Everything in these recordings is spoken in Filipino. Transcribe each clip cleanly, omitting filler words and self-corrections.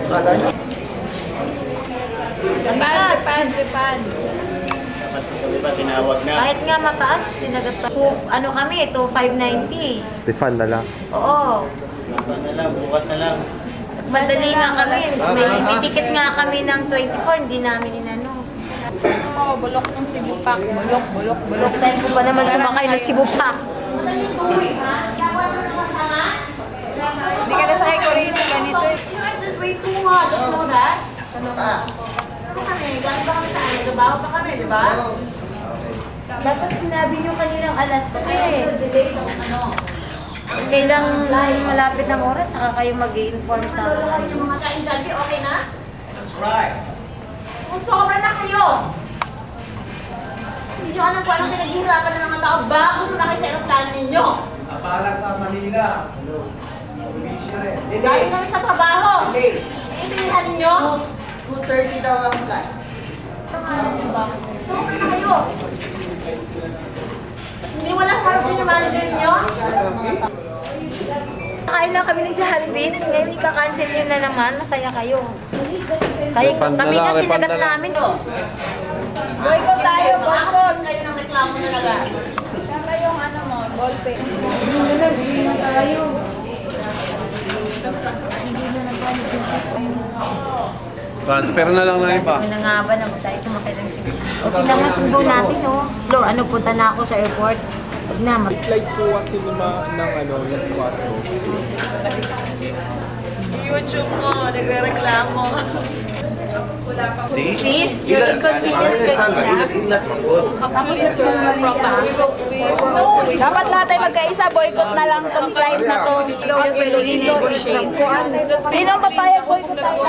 Kala niyo? Japan. Kami ba tinawag na? Kahit nga mataas, tinagat ano kami, 2,590. Refund na lang. Oo. Laban na lang, bukas na lang. Madali nga kami. May ticket nga kami ng 24, hindi namin inano. Oo, bulok ng Cebu Pack. Bulok. Bulok time ko pa naman sumakay na Cebu Pack. Hindi ka nasakay ko rito, ganito eh. Just wait too much, you know that? Galing ba kami sa ano? Trabaho pa kami, di ba? Dapat sinabi nyo kaninang alas 3. Kailang malapit ng oras, saka kayo mag-i-inform sa akin. Yung mga kain-janti, okay na? That's right. Kung sobra na kayo, hindi nyo alam kung anong pinaghihirapan ng mga tao. Ba, gusto na kayo sa aeroplano ninyo? Para sa Manila. Galing kami sa trabaho. Iintindihan nyo? 2:30 daw ang flight. Sobra na kayo. Hindi walang hardin na manager ninyo? Kain lang kami ng Jollibee, tapos ngayon ika-cancel nyo na naman, masaya kayo. Kaya kami nga, tinagat namin. Boycott tayo, boycott. Kayo ng reklamo talaga. Saka yung ano mo, ballpen. Transfer na lang ng iba. Nangangaban na tayo sa makilang sige. O, tingnan mo sundo natin, oh. Lord, ano, punta na ako sa airport. Huwag na, Flight po kasi ng last 4. YouTube mo, nagre-reklamo. See? Your inconvenience is Actually, sir, dapat lahat ay magkaisa, boycott na lang tong flight na to. Sino ang papayag boycott tayo?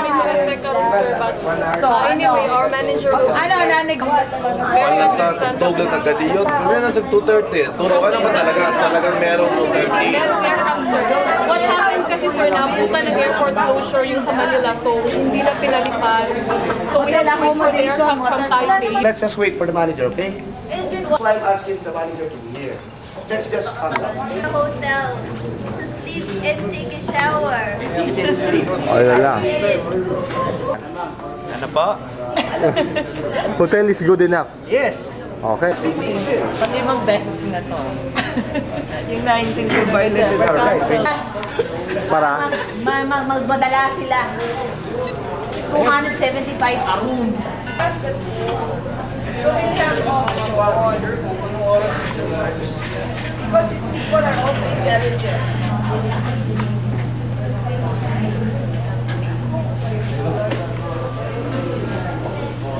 So anyway, our manager will very understandable. Tog lang tagadiyon. Kami na sa 2:30. Turo ka naman talagang merong 2:30. Merong aircraft, sir. What happened kasi, sir, nabutan ng airport closure yung sa Manila, so hindi na pinalipad. So we have to wait for the aircraft from Taipei. Let's just wait for the manager, okay? It's been I'm asking the manager to be here. Let's just hotel to sleep and take a shower. Ayun lang. Ano po? Hotel is good enough. Yes. Okay. Limang beses na to. Yung 19 ko ba Para magmadala sila. 275 a room. Because these people are also intelligent.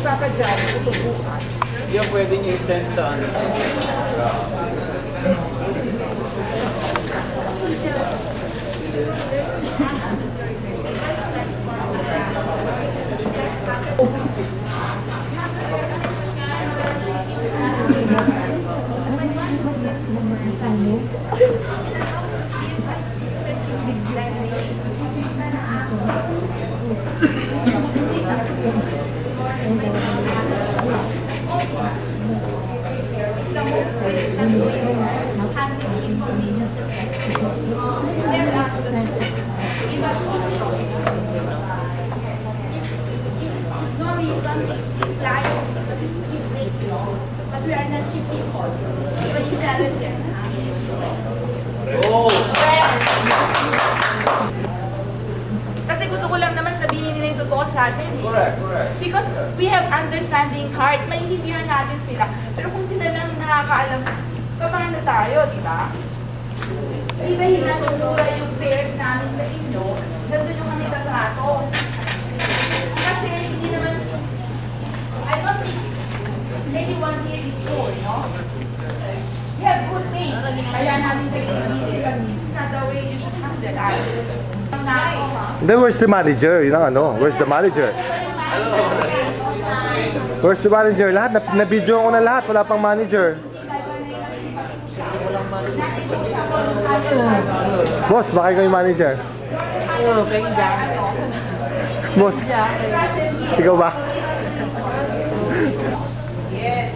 Papa John, ito bukas. Yung pwede nyo i-send sa ano. Kasi gusto ko lang naman sabihin nila yung totoo sa atin. Correct. Because we have understanding hearts. Maintindihan natin sila. Pero kung sila lang nakakaalam, paano tayo, di ba? Hindi dahilan yung mura yung fares namin sa inyo, nandun yung kami katrato. Kasi hindi naman, I don't think anyone here is poor, no? We have good things. Kaya namin sa inyo, it's not the way you should handle us. Then where's the manager? Yun ang ano? Where's the manager? Where's the manager? Lahat, na-video ko na lahat. Wala pang manager. Boss, baka ikaw yung manager? Boss, ikaw ba? Yes.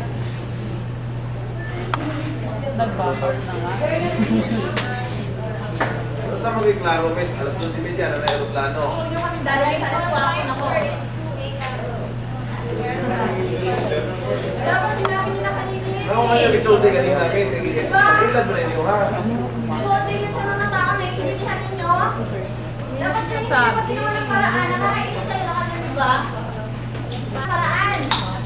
Nagbabart na nga. Basta magkiklaro, guys. Alas 12:30 na aeroplano. Dahil sa alas 4 na po. Dapat sinabi nila kanina yun. Ano kaya bisulti kanina, guys? Sige, ilan mo rin yung ha? Suotin yun sa mga tao na itinitihan ninyo. Dapat kanina dapat ginawa ng paraan. Nakakaisip kayo na kami, di ba? Paraan.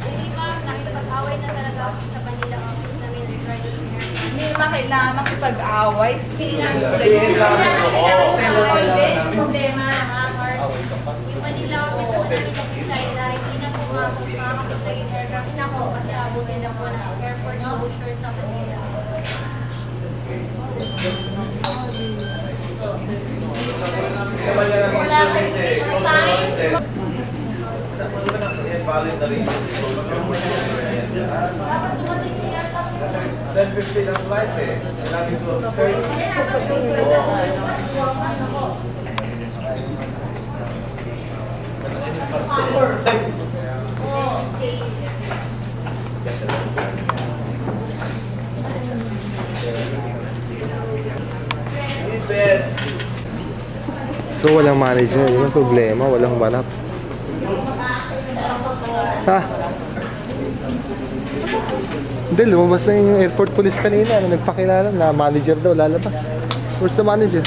Hindi ba, nakipag-away na talaga ako sa Manila office namin regarding here. Hindi naman kailangan makipag-away. Speaking ng Problema. Yung Manila office ako namin mag-decide na hindi na po makakapunta yung aircraft na ko kasi abutin na po ng airport closure sa Manila. Naman yan ang issue, guys eh. Valid na rin yung 10:15 ang flight eh. Kailangan yung 12:30. So walang manager, yun ang problema, walang banat. Ha? Hindi, lumabas na yung airport police kanina, nagpakilala na manager daw lalabas. Where's the manager?